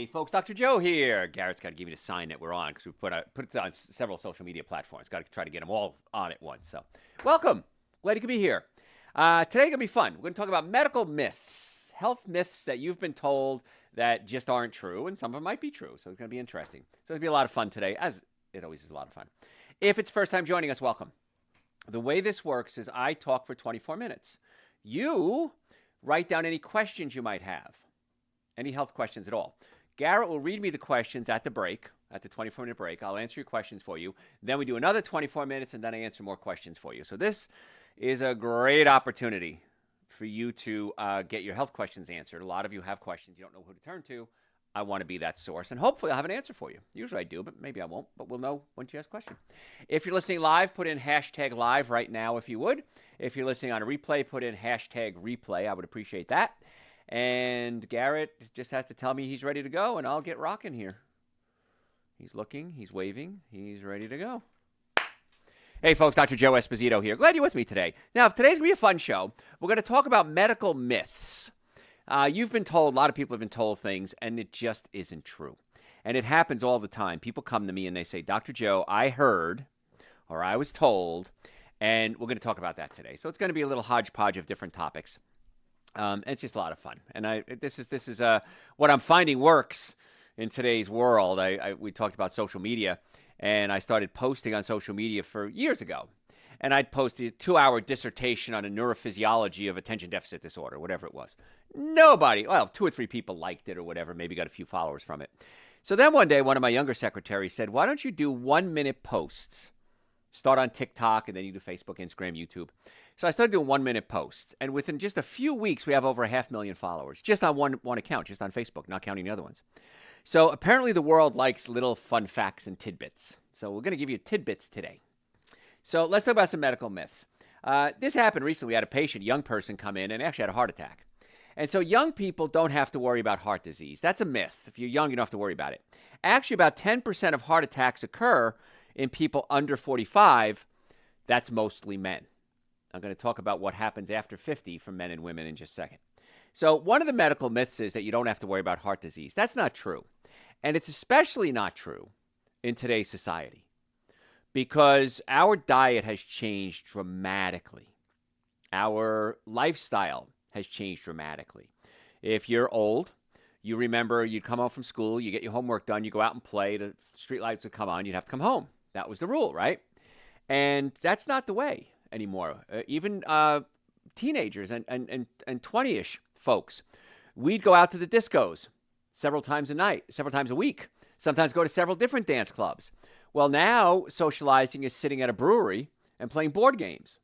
Hey, folks, Dr. Joe here. Garrett's got to give me the sign that we're on because we put it on several social media platforms. Got to try to get them all on at once. So, welcome. Glad you could be here. Today going to be fun. We're going to talk about medical myths, health myths that you've been told that just aren't true, and some of them might be true. So it's going to be interesting. So it'll be a lot of fun today, as it always is a lot of fun. If it's first time joining us, welcome. The way this works is I talk for 24 minutes. You write down any questions you might have, any health questions at all. Garrett will read me the questions at the break, at the 24-minute break. I'll answer your questions for you. Then we do another 24 minutes, and then I answer more questions for you. So this is a great opportunity for you to get your health questions answered. A lot of you have questions you don't know who to turn to. I want to be that source, and hopefully I'll have an answer for you. Usually I do, but maybe I won't, but we'll know once you ask a question. If you're listening live, put in hashtag live right now if you would. If you're listening on a replay, put in hashtag replay. I would appreciate that. And Garrett just has to tell me he's ready to go, and I'll get rocking here. He's looking, he's waving, he's ready to go. Hey, folks, Dr. Joe Esposito here. Glad you're with me today. Now, today's going to be a fun show. We're going to talk about medical myths. You've been told, a lot of people have been told things, and it just isn't true. And it happens all the time. People come to me and they say, Dr. Joe, I heard, or I was told, and we're going to talk about that today. So it's going to be a little hodgepodge of different topics. It's just a lot of fun, and this is what I'm finding works in today's world. We talked about social media, and I started posting on social media for years ago, and I'd post a 2-hour dissertation on a neurophysiology of attention deficit disorder, whatever it was. Nobody, well, 2 or 3 people liked it or whatever, maybe got a few followers from it. So then one day, one of my younger secretaries said, "Why don't you do 1-minute posts? Start on TikTok, and then you do Facebook, Instagram, YouTube." So I started doing 1-minute posts, and within just a few weeks, we have over 500,000 followers, just on one account, just on Facebook, not counting the other ones. So apparently the world likes little fun facts and tidbits. So we're going to give you tidbits today. So let's talk about some medical myths. This happened recently. We had a patient, young person, come in and actually had a heart attack. And so young people don't have to worry about heart disease. That's a myth. If you're young, you don't have to worry about it. Actually, about 10% of heart attacks occur in people under 45. That's mostly men. I'm going to talk about what happens after 50 for men and women in just a second. So one of the medical myths is that you don't have to worry about heart disease. That's not true. And it's especially not true in today's society because our diet has changed dramatically. Our lifestyle has changed dramatically. If you're old, you remember you'd come home from school, you get your homework done, you go out and play, the street lights would come on, you'd have to come home. That was the rule, right? And that's not the way anymore. Even teenagers and 20-ish folks, we'd go out to the discos several times a night, several times a week, sometimes go to several different dance clubs. Well, now socializing is sitting at a brewery and playing board games.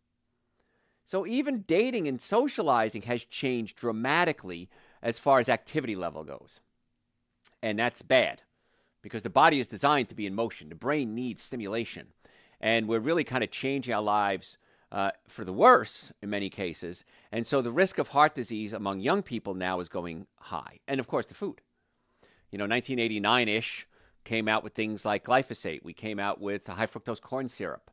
So even dating and socializing has changed dramatically as far as activity level goes. And that's bad because the body is designed to be in motion. The brain needs stimulation. And we're really kind of changing our lives for the worse in many cases. And so the risk of heart disease among young people now is going high. And of course, the food. 1989-ish came out with things like glyphosate. We came out with high fructose corn syrup.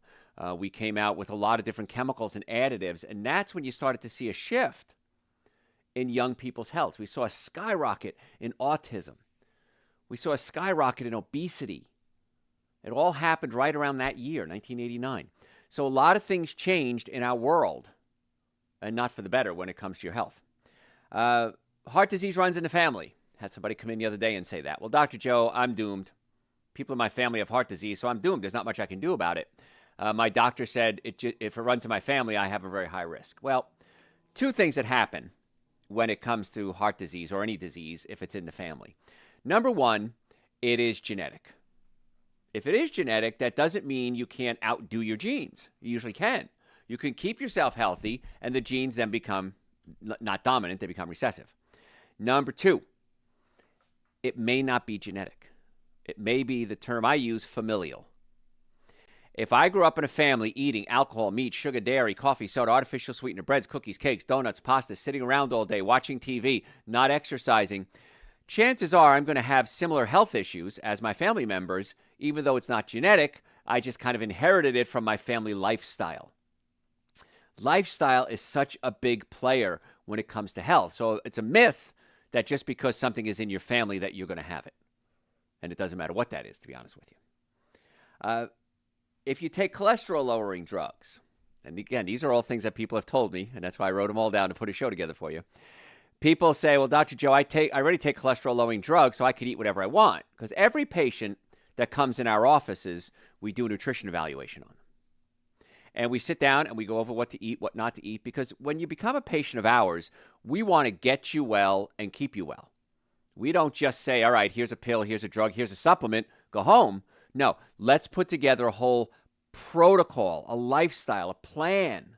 We came out with a lot of different chemicals and additives. And that's when you started to see a shift in young people's health. We saw a skyrocket in autism. We saw a skyrocket in obesity. It all happened right around that year, 1989. So a lot of things changed in our world, and not for the better when it comes to your health. Heart disease runs in the family. Had somebody come in the other day and say that. Well, Dr. Joe, I'm doomed. People in my family have heart disease, so I'm doomed. There's not much I can do about it. My doctor said if it runs in my family, I have a very high risk. Well, 2 things that happen when it comes to heart disease or any disease if it's in the family. Number 1, it is genetic. If it is genetic, that doesn't mean you can't outdo your genes. You usually can. You can keep yourself healthy, and the genes then become not dominant, they become recessive. Number 2, it may not be genetic. It may be, the term I use, familial. If I grew up in a family eating alcohol, meat, sugar, dairy, coffee, soda, artificial sweetener, breads, cookies, cakes, donuts, pasta, sitting around all day, watching TV, not exercising, chances are I'm going to have similar health issues as my family members, even though it's not genetic. I just kind of inherited it from my family lifestyle. Lifestyle is such a big player when it comes to health. So it's a myth that just because something is in your family that you're going to have it. And it doesn't matter what that is, to be honest with you. If you take cholesterol-lowering drugs, and again, these are all things that people have told me, and that's why I wrote them all down to put a show together for you. People say, well, Dr. Joe, I already take cholesterol-lowering drugs, so I could eat whatever I want. Because every patient that comes in our offices, we do a nutrition evaluation on. And we sit down and we go over what to eat, what not to eat, because when you become a patient of ours, we want to get you well and keep you well. We don't just say, all right, here's a pill, here's a drug, here's a supplement, go home. No, let's put together a whole protocol, a lifestyle, a plan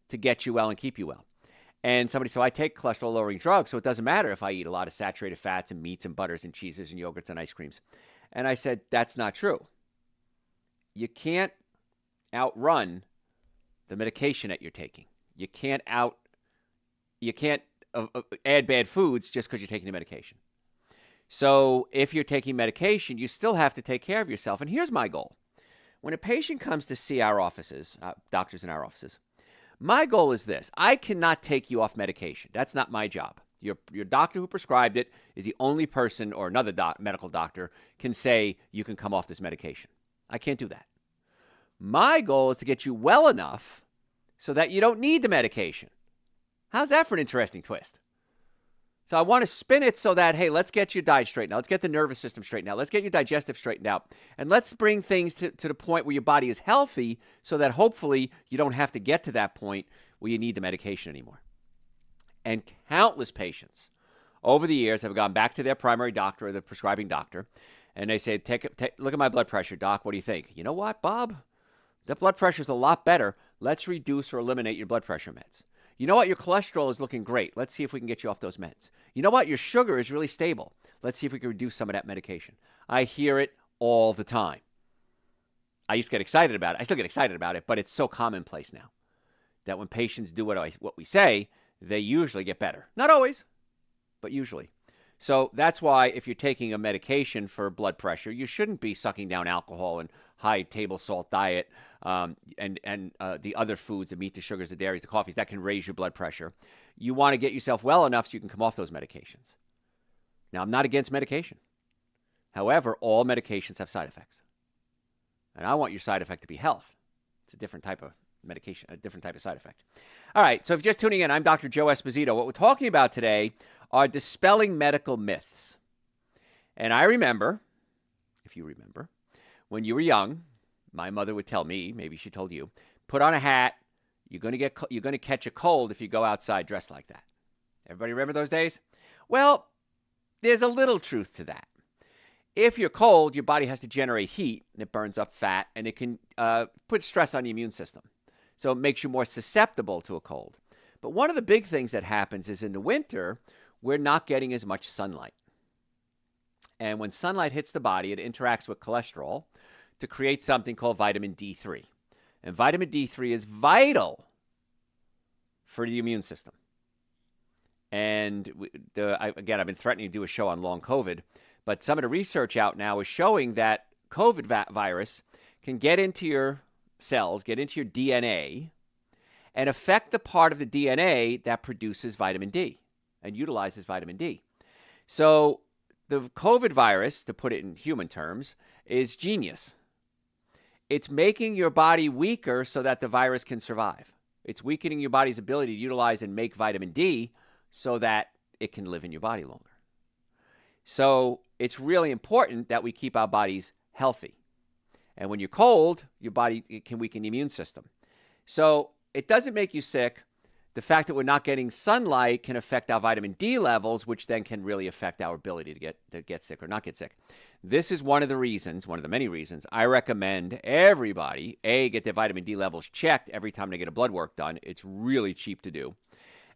to get you well and keep you well. And somebody said, I take cholesterol-lowering drugs, so it doesn't matter if I eat a lot of saturated fats and meats and butters and cheeses and yogurts and ice creams. And I said, that's not true. You can't outrun the medication that you're taking. You can't add bad foods just because you're taking the medication. So if you're taking medication, you still have to take care of yourself. And here's my goal. When a patient comes to see our offices, doctors in our offices, my goal is this. I cannot take you off medication. That's not my job. Your doctor who prescribed it is the only person, or another medical doctor can say you can come off this medication. I can't do that. My goal is to get you well enough so that you don't need the medication. How's that for an interesting twist? So I want to spin it so that, hey, let's get your diet straightened out. Let's get the nervous system straightened out. Let's get your digestive straightened out. And let's bring things to the point where your body is healthy so that hopefully you don't have to get to that point where you need the medication anymore. And countless patients over the years have gone back to their primary doctor or the prescribing doctor, and they say, look at my blood pressure, doc. What do you think? You know what, Bob? The blood pressure is a lot better. Let's reduce or eliminate your blood pressure meds. You know what? Your cholesterol is looking great. Let's see if we can get you off those meds. You know what? Your sugar is really stable. Let's see if we can reduce some of that medication. I hear it all the time. I used to get excited about it. I still get excited about it, but it's so commonplace now that when patients do what we say, they usually get better. Not always, but usually. So that's why if you're taking a medication for blood pressure, you shouldn't be sucking down alcohol and high table salt diet and the other foods, the meat, the sugars, the dairies, the coffees, that can raise your blood pressure. You want to get yourself well enough so you can come off those medications. Now, I'm not against medication. However, all medications have side effects. And I want your side effect to be health. It's a different type of medication, a different type of side effect. All right, so if you're just tuning in, I'm Dr. Joe Esposito. What we're talking about today are dispelling medical myths. And I remember, if you remember, when you were young, my mother would tell me, maybe she told you, put on a hat, you're going to catch a cold if you go outside dressed like that. Everybody remember those days? Well, there's a little truth to that. If you're cold, your body has to generate heat, and it burns up fat, and it can put stress on the immune system. So it makes you more susceptible to a cold. But one of the big things that happens is in the winter, we're not getting as much sunlight. And when sunlight hits the body, it interacts with cholesterol to create something called vitamin D3. And vitamin D3 is vital for the immune system. And again, I've been threatening to do a show on long COVID, but some of the research out now is showing that COVID virus can get into your cells, get into your DNA, and affect the part of the DNA that produces vitamin D and utilizes vitamin D. So the COVID virus, to put it in human terms, is genius. It's making your body weaker so that the virus can survive. It's weakening your body's ability to utilize and make vitamin D so that it can live in your body longer. So it's really important that we keep our bodies healthy. And when you're cold, your body can weaken the immune system. So it doesn't make you sick. The fact that we're not getting sunlight can affect our vitamin D levels, which then can really affect our ability to get sick or not get sick. This is one of the many reasons, I recommend everybody, get their vitamin D levels checked every time they get a blood work done. It's really cheap to do.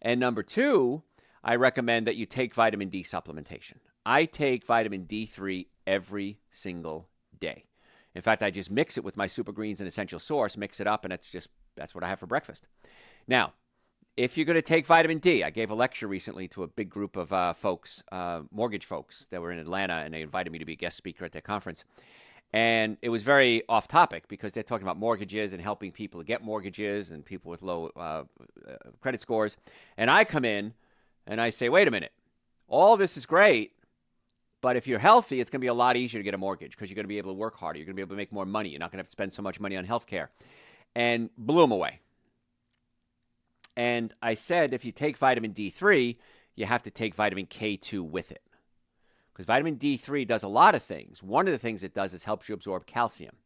And number two, I recommend that you take vitamin D supplementation. I take vitamin D3 every single day. In fact, I just mix it with my Super Greens and Essential Source, mix it up, and that's what I have for breakfast. Now, if you're going to take vitamin D, I gave a lecture recently to a big group of folks, mortgage folks that were in Atlanta, and they invited me to be a guest speaker at their conference. And it was very off topic because they're talking about mortgages and helping people to get mortgages and people with low credit scores. And I come in and I say, wait a minute. All this is great, but if you're healthy, it's going to be a lot easier to get a mortgage because you're going to be able to work harder. You're going to be able to make more money. You're not going to have to spend so much money on health care. And blew them away. And I said, if you take vitamin D3, you have to take vitamin K2 with it. Because vitamin D3 does a lot of things. One of the things it does is helps you absorb calcium.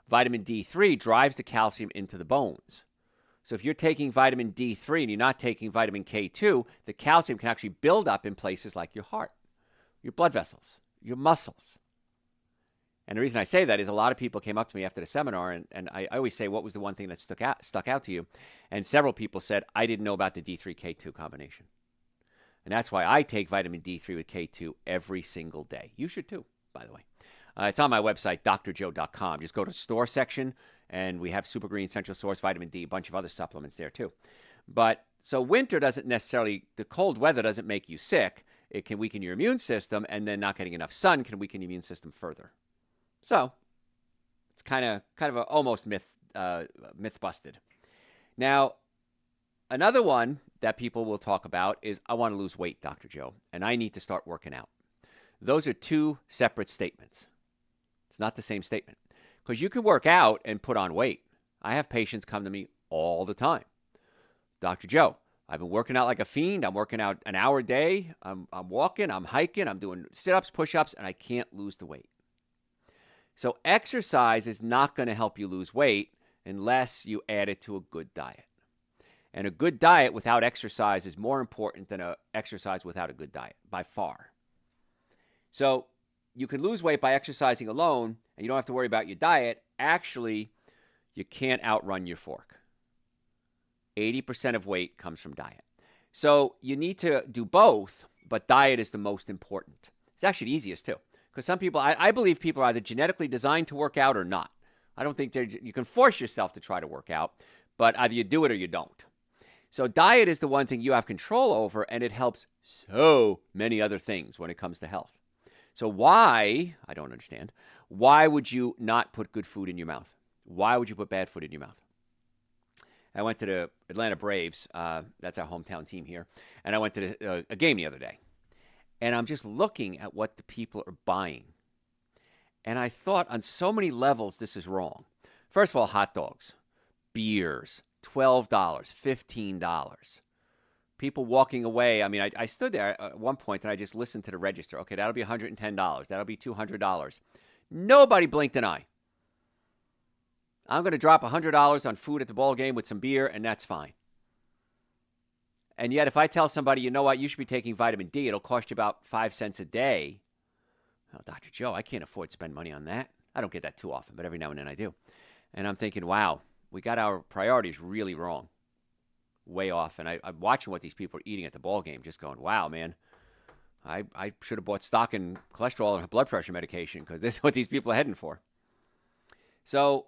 Vitamin D3 drives the calcium into the bones. So if you're taking vitamin D3 and you're not taking vitamin K2, the calcium can actually build up in places like your heart, your blood vessels, your muscles. And the reason I say that is a lot of people came up to me after the seminar, and I always say, what was the one thing that stuck out to you? And several people said, I didn't know about the D3-K2 combination. And that's why I take vitamin D3 with K2 every single day. You should too, by the way. It's on my website, drjoe.com. Just go to store section, and we have Super Green, Central Source, Vitamin D, a bunch of other supplements there too. But so winter doesn't necessarily, the cold weather doesn't make you sick. It can weaken your immune system, and then not getting enough sun can weaken your immune system further. So it's kind of a almost myth busted. Now, another one that people will talk about is, I want to lose weight, Dr. Joe, and I need to start working out. Those are two separate statements. It's not the same statement. Because you can work out and put on weight. I have patients come to me all the time. Dr. Joe, I've been working out like a fiend. I'm working out an hour a day. I'm walking, I'm hiking, I'm doing sit-ups, push-ups, and I can't lose the weight. So exercise is not going to help you lose weight unless you add it to a good diet. And a good diet without exercise is more important than an exercise without a good diet, by far. So you can lose weight by exercising alone, and you don't have to worry about your diet. Actually, you can't outrun your fork. 80% of weight comes from diet. So you need to do both, but diet is the most important. It's actually the easiest too. Because some people, I believe people are either genetically designed to work out or not. I don't think you can force yourself to try to work out, but either you do it or you don't. So diet is the one thing you have control over, and it helps so many other things when it comes to health. So why, I don't understand, why would you not put good food in your mouth? Why would you put bad food in your mouth? I went to the Atlanta Braves, that's our hometown team here, and I went to a game the other day. And I'm just looking at what the people are buying. And I thought on so many levels this is wrong. First of all, hot dogs, beers, $12, $15. People walking away. I mean, I stood there at one point and I just listened to the register. Okay, that'll be $110. That'll be $200. Nobody blinked an eye. I'm going to drop $100 on food at the ball game with some beer, and that's fine. And yet, if I tell somebody, you know what, you should be taking vitamin D, it'll cost you about 5 cents a day. Oh, Dr. Joe, I can't afford to spend money on that. I don't get that too often, but every now and then I do. And I'm thinking, wow, we got our priorities really wrong. Way off. And I'm watching what these people are eating at the ball game, just going, wow, man, I should have bought stock in cholesterol and blood pressure medication because this is what these people are heading for. So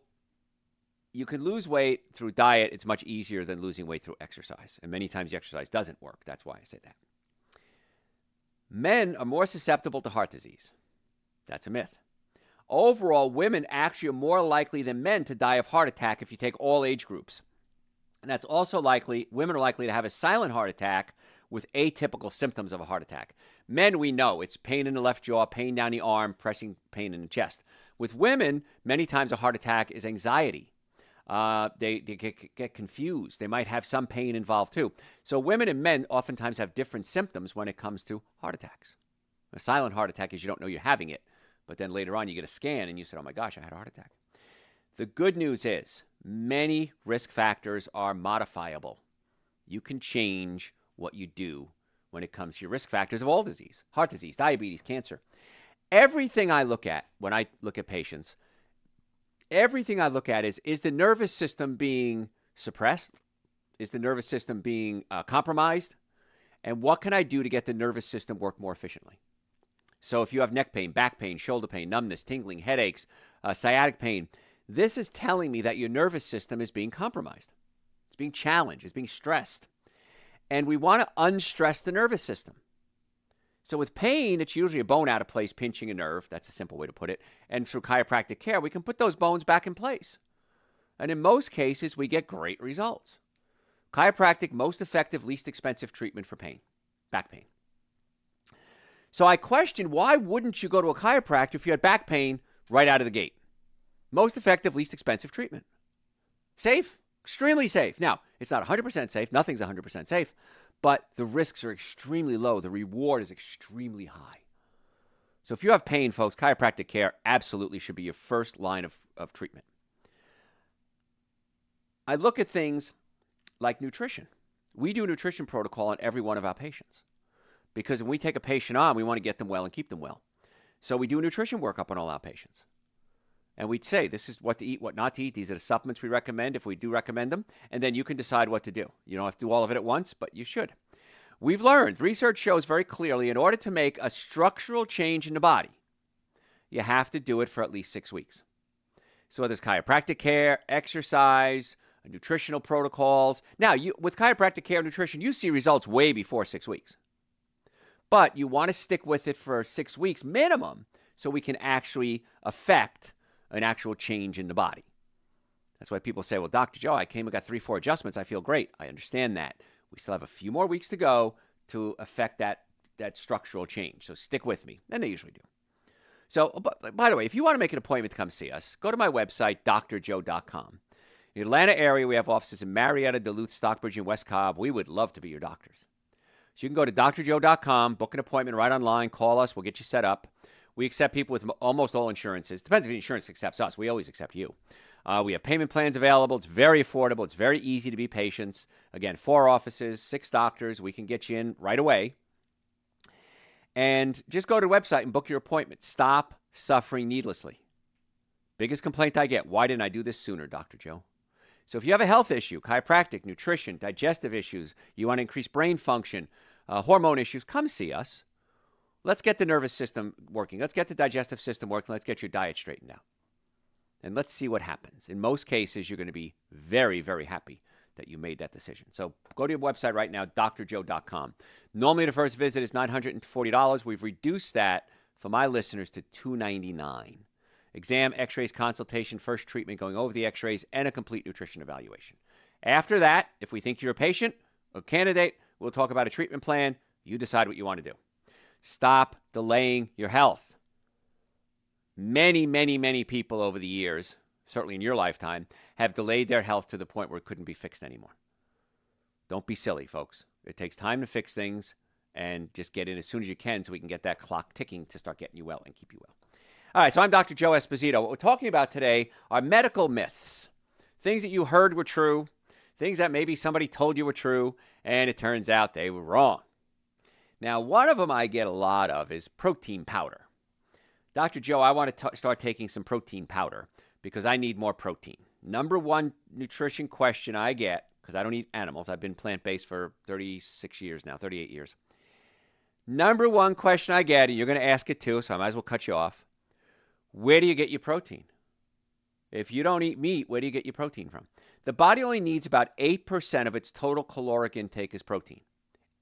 you can lose weight through diet. It's much easier than losing weight through exercise. And many times the exercise doesn't work. That's why I say that. Men are more susceptible to heart disease. That's a myth. Overall, women actually are more likely than men to die of heart attack if you take all age groups. And that's also likely, women are likely to have a silent heart attack with atypical symptoms of a heart attack. Men, we know, it's pain in the left jaw, pain down the arm, pressing pain in the chest. With women, many times a heart attack is anxiety. They get confused. They might have some pain involved too. So women and men oftentimes have different symptoms when it comes to heart attacks. A silent heart attack is you don't know you're having it, but then later on you get a scan and you say, oh my gosh, I had a heart attack. The good news is many risk factors are modifiable. You can change what you do when it comes to your risk factors of all disease, heart disease, diabetes, cancer. Everything I look at when I look at patients, everything I look at is the nervous system being suppressed? Is the nervous system being compromised? And what can I do to get the nervous system work more efficiently? So if you have neck pain, back pain, shoulder pain, numbness, tingling, headaches, sciatic pain, this is telling me that your nervous system is being compromised. It's being challenged. It's being stressed. And we want to unstress the nervous system. So with pain, it's usually a bone out of place, pinching a nerve. That's a simple way to put it. And through chiropractic care, we can put those bones back in place. And in most cases, we get great results. Chiropractic, most effective, least expensive treatment for pain, back pain. So I question, why wouldn't you go to a chiropractor if you had back pain right out of the gate? Most effective, least expensive treatment. Safe, extremely safe. Now, it's not 100% safe. Nothing's 100% safe, but the risks are extremely low. The reward is extremely high. So if you have pain, folks, chiropractic care absolutely should be your first line of treatment. I look at things like nutrition. We do a nutrition protocol on every one of our patients because when we take a patient on, we want to get them well and keep them well. So we do a nutrition workup on all our patients. And we'd say, this is what to eat, what not to eat. These are the supplements we recommend if we do recommend them. And then you can decide what to do. You don't have to do all of it at once, but you should. We've learned, research shows very clearly, in order to make a structural change in the body, you have to do it for at least 6 weeks. So whether it's chiropractic care, exercise, nutritional protocols. Now, with chiropractic care and nutrition, you see results way before 6 weeks. But you want to stick with it for 6 weeks minimum so we can actually affect an actual change in the body. That's why people say, well, Dr. Joe, I came and got 3-4 adjustments. I feel great. I understand that. We still have a few more weeks to go to affect that structural change. So stick with me. And they usually do. So, by the way, if you want to make an appointment to come see us, go to my website, drjoe.com. In the Atlanta area, we have offices in Marietta, Duluth, Stockbridge, and West Cobb. We would love to be your doctors. So you can go to drjoe.com, book an appointment right online, call us. We'll get you set up. We accept people with almost all insurances. Depends if the insurance accepts us. We always accept you. We have payment plans available. It's very affordable. It's very easy to be patients. Again, 4 offices, 6 doctors. We can get you in right away. And just go to the website and book your appointment. Stop suffering needlessly. Biggest complaint I get, why didn't I do this sooner, Dr. Joe? So if you have a health issue, chiropractic, nutrition, digestive issues, you want to increase brain function, hormone issues, come see us. Let's get the nervous system working. Let's get the digestive system working. Let's get your diet straightened out. And let's see what happens. In most cases, you're going to be very, very happy that you made that decision. So go to your website right now, drjoe.com. Normally, the first visit is $940. We've reduced that for my listeners to $299. Exam, x-rays, consultation, first treatment, going over the x-rays, and a complete nutrition evaluation. After that, if we think you're a patient or candidate, we'll talk about a treatment plan. You decide what you want to do. Stop delaying your health. Many, many, many people over the years, certainly in your lifetime, have delayed their health to the point where it couldn't be fixed anymore. Don't be silly, folks. It takes time to fix things, and just get in as soon as you can so we can get that clock ticking to start getting you well and keep you well. All right, so I'm Dr. Joe Esposito. What we're talking about today are medical myths, things that you heard were true, things that maybe somebody told you were true, and it turns out they were wrong. Now, one of them I get a lot of is protein powder. Dr. Joe, I want to start taking some protein powder because I need more protein. Number one nutrition question I get, because I don't eat animals. I've been plant-based for 36 years now, 38 years. Number one question I get, and you're going to ask it too, so I might as well cut you off. Where do you get your protein? If you don't eat meat, where do you get your protein from? The body only needs about 8% of its total caloric intake as protein.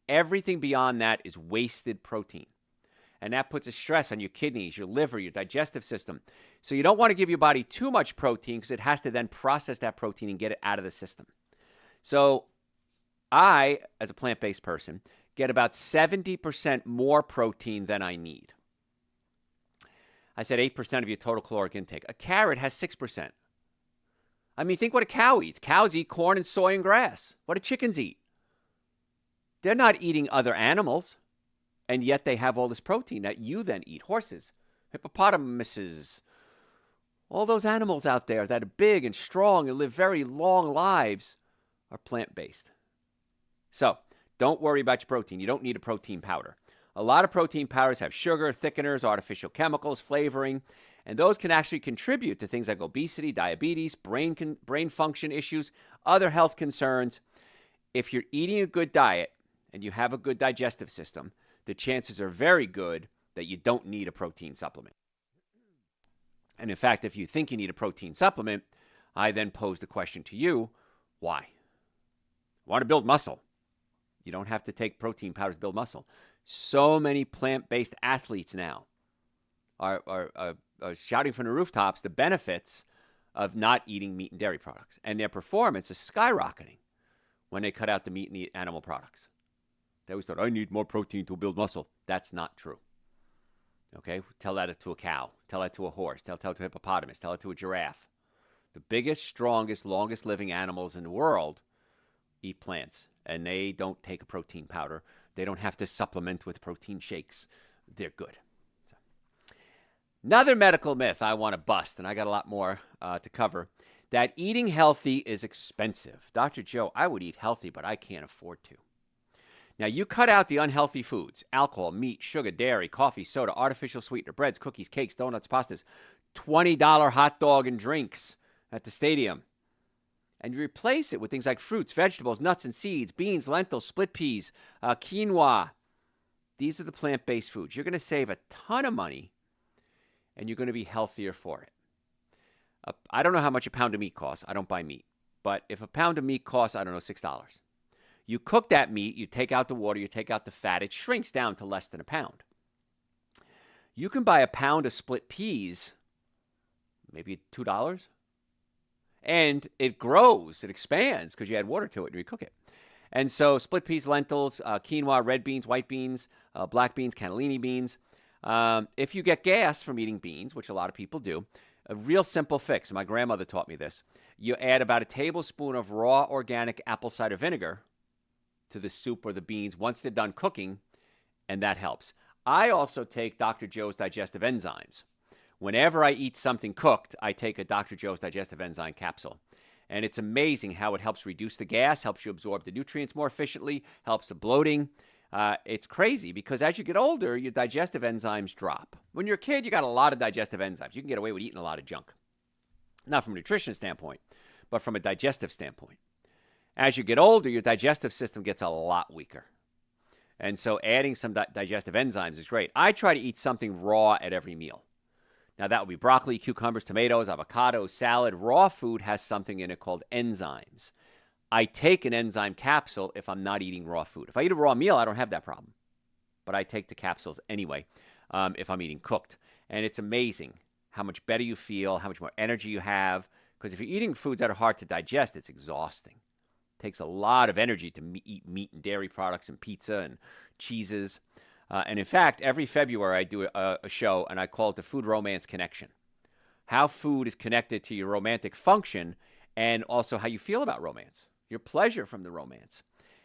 Everything beyond that is wasted protein. And that puts a stress on your kidneys, your liver, your digestive system. So you don't want to give your body too much protein because it has to then process that protein and get it out of the system. So I, as a plant-based person, get about 70% more protein than I need. I said 8% of your total caloric intake. A carrot has 6%. I mean, think what a cow eats. Cows eat corn and soy and grass. What do chickens eat? They're not eating other animals, and yet they have all this protein that you then eat. Horses, hippopotamuses, all those animals out there that are big and strong and live very long lives are plant-based. So don't worry about your protein. You don't need a protein powder. A lot of protein powders have sugar, thickeners, artificial chemicals, flavoring, and those can actually contribute to things like obesity, diabetes, brain function issues, other health concerns. If you're eating a good diet and you have a good digestive system, the chances are very good that you don't need a protein supplement. And in fact, if you think you need a protein supplement, I then pose the question to you, why? Want to build muscle? You don't have to take protein powders to build muscle. So many plant-based athletes now are shouting from the rooftops the benefits of not eating meat and dairy products. And their performance is skyrocketing when they cut out the meat and the animal products. They always thought, I need more protein to build muscle. That's not true. Okay, tell that to a cow, tell that to a horse, tell it to a hippopotamus, tell it to a giraffe. The biggest, strongest, longest living animals in the world eat plants, and they don't take a protein powder. They don't have to supplement with protein shakes. They're good. So. Another medical myth I want to bust, and I got a lot more to cover, that eating healthy is expensive. Dr. Joe, I would eat healthy, but I can't afford to. Now, you cut out the unhealthy foods: alcohol, meat, sugar, dairy, coffee, soda, artificial sweetener, breads, cookies, cakes, donuts, pastas, $20 hot dog and drinks at the stadium. And you replace it with things like fruits, vegetables, nuts and seeds, beans, lentils, split peas, quinoa. These are the plant-based foods. You're going to save a ton of money, and you're going to be healthier for it. I don't know how much a pound of meat costs. I don't buy meat. But if a pound of meat costs, I don't know, $6. You cook that meat, you take out the water, you take out the fat, it shrinks down to less than a pound. You can buy a pound of split peas, maybe $2, and it grows, it expands because you add water to it and you cook it. And so split peas, lentils, quinoa, red beans, white beans, black beans, cannellini beans. If you get gas from eating beans, which a lot of people do, a real simple fix, my grandmother taught me this, you add about a tablespoon of raw organic apple cider vinegar to the soup or the beans once they're done cooking, and that helps. I also take Dr. Joe's digestive enzymes. Whenever I eat something cooked, I take a Dr. Joe's digestive enzyme capsule. And it's amazing how it helps reduce the gas, helps you absorb the nutrients more efficiently, helps the bloating. It's crazy because as you get older, your digestive enzymes drop. When you're a kid, you got a lot of digestive enzymes. You can get away with eating a lot of junk. Not from a nutrition standpoint, but from a digestive standpoint. As you get older, your digestive system gets a lot weaker. And so adding some digestive enzymes is great. I try to eat something raw at every meal. Now, that would be broccoli, cucumbers, tomatoes, avocados, salad. Raw food has something in it called enzymes. I take an enzyme capsule if I'm not eating raw food. If I eat a raw meal, I don't have that problem. But I take the capsules anyway if I'm eating cooked. And it's amazing how much better you feel, how much more energy you have. Because if you're eating foods that are hard to digest, it's exhausting. It takes a lot of energy to eat meat and dairy products and pizza and cheeses. And in fact, every February I do a show, and I call it the Food Romance Connection. How food is connected to your romantic function and also how you feel about romance, your pleasure from the romance.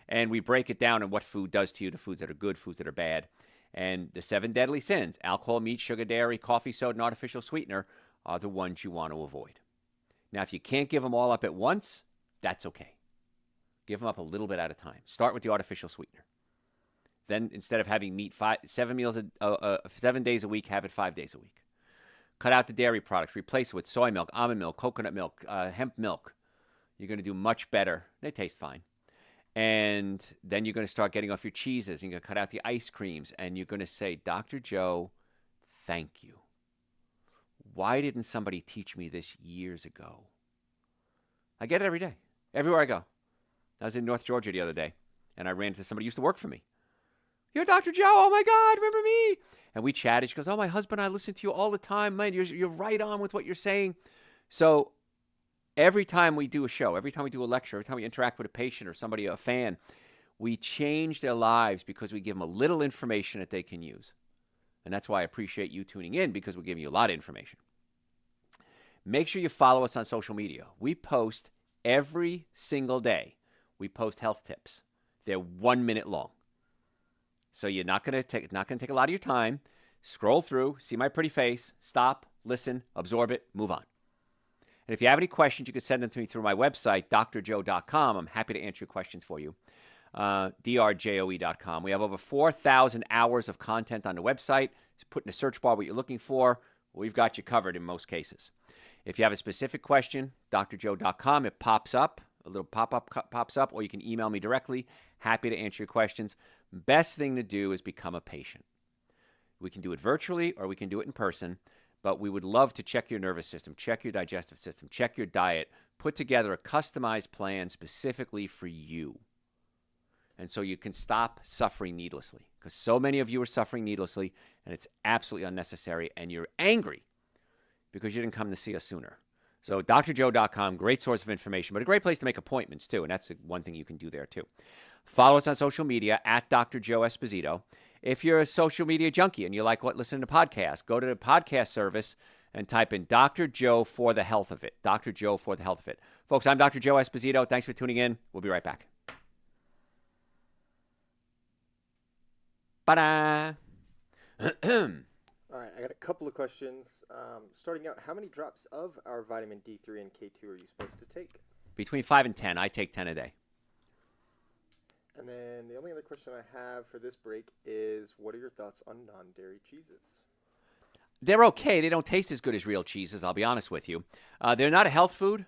And we break it down on what food does to you, the foods that are good, foods that are bad. And the 7 deadly sins, alcohol, meat, sugar, dairy, coffee, soda, and artificial sweetener, are the ones you want to avoid. Now, if you can't give them all up at once, that's okay. Give them up a little bit at a time. Start with the artificial sweetener. Then instead of having meat 7 days a week, have it 5 days a week. Cut out the dairy products. Replace it with soy milk, almond milk, coconut milk, hemp milk. You're going to do much better. They taste fine. And then you're going to start getting off your cheeses. You're going to cut out the ice creams. And you're going to say, Dr. Joe, thank you. Why didn't somebody teach me this years ago? I get it every day, everywhere I go. I was in North Georgia the other day, and I ran into somebody who used to work for me. You're Dr. Joe. Oh, my God, remember me? And we chatted. She goes, oh, my husband and I listen to you all the time. Man, you're right on with what you're saying. So every time we do a show, every time we do a lecture, every time we interact with a patient or somebody, a fan, we change their lives because we give them a little information that they can use. And that's why I appreciate you tuning in, because we're giving you a lot of information. Make sure you follow us on social media. We post every single day. We post health tips. They're 1 minute long. So you're not going to take a lot of your time. Scroll through, see my pretty face, stop, listen, absorb it, move on. And if you have any questions, you can send them to me through my website, drjoe.com. I'm happy to answer your questions for you. drjoe.com. We have over 4,000 hours of content on the website. Just put in the search bar what you're looking for. We've got you covered in most cases. If you have a specific question, drjoe.com, it pops up. A little pop-up pops up, or you can email me directly. Happy to answer your questions. Best thing to do is become a patient. We can do it virtually or we can do it in person, but we would love to check your nervous system, check your digestive system, check your diet, put together a customized plan specifically for you. And so you can stop suffering needlessly, because so many of you are suffering needlessly, and it's absolutely unnecessary, and you're angry because you didn't come to see us sooner. So drjoe.com, great source of information, but a great place to make appointments too, and that's one thing you can do there too. Follow us on social media at Dr. Joe Esposito. If you're a social media junkie and you like listening to podcasts, go to the podcast service and type in Dr. Joe for the health of it. Dr. Joe for the health of it. Folks, I'm Dr. Joe Esposito. Thanks for tuning in. We'll be right back. Ba-da! All right, I got a couple of questions. Starting out, how many drops of our vitamin D3 and K2 are you supposed to take? Between 5 and 10. I take 10 a day. And then the only other question I have for this break is, what are your thoughts on non-dairy cheeses? They're okay. They don't taste as good as real cheeses, I'll be honest with you. They're not a health food,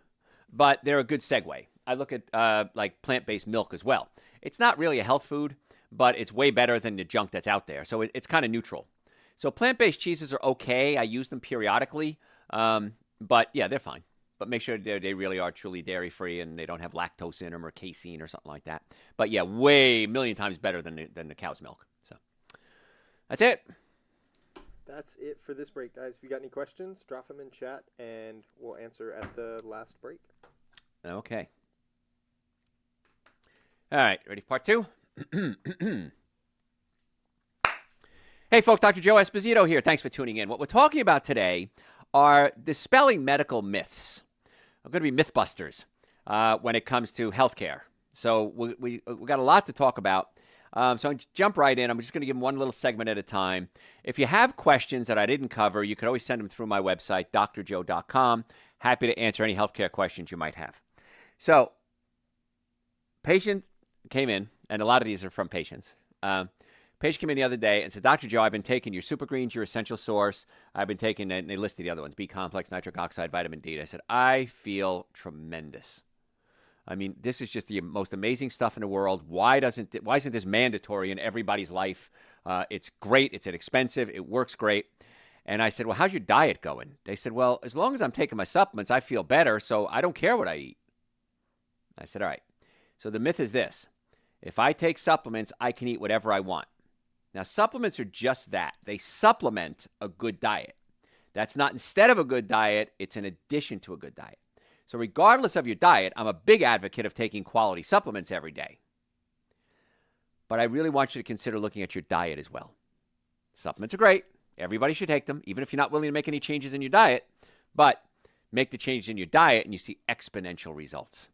but they're a good segue. I look at like plant-based milk as well. It's not really a health food, but it's way better than the junk that's out there. So it's kind of neutral. So plant-based cheeses are okay. I use them periodically. But yeah, they're fine. But make sure they really are truly dairy-free and they don't have lactose in them or casein or something like that. But yeah, a million times better than the cow's milk. So that's it. That's it for this break, guys. If you got any questions, drop them in chat and we'll answer at the last break. Okay. All right, ready for part 2? Hey, folks, Dr. Joe Esposito here. Thanks for tuning in. What we're talking about today are dispelling medical myths. We're going to be mythbusters when it comes to healthcare. So we got a lot to talk about. So I'll jump right in. I'm just going to give them one little segment at a time. If you have questions that I didn't cover, you could always send them through my website, drjoe.com. Happy to answer any healthcare questions you might have. So, patient came in, and a lot of these are from patients. Patient came in the other day and said, Dr. Joe, I've been taking your Super Greens, your Essential Source. I've been taking, and they listed the other ones, B-complex, nitric oxide, vitamin D. And I said, I feel tremendous. I mean, this is just the most amazing stuff in the world. Why isn't this mandatory in everybody's life? It's great. It's inexpensive. It works great. And I said, well, how's your diet going? They said, well, as long as I'm taking my supplements, I feel better, so I don't care what I eat. I said, all right. So the myth is this. If I take supplements, I can eat whatever I want. Now, supplements are just that. They supplement a good diet. That's not instead of a good diet. It's in addition to a good diet. So regardless of your diet, I'm a big advocate of taking quality supplements every day. But I really want you to consider looking at your diet as well. Supplements are great. Everybody should take them, even if you're not willing to make any changes in your diet. But make the changes in your diet and you see exponential results.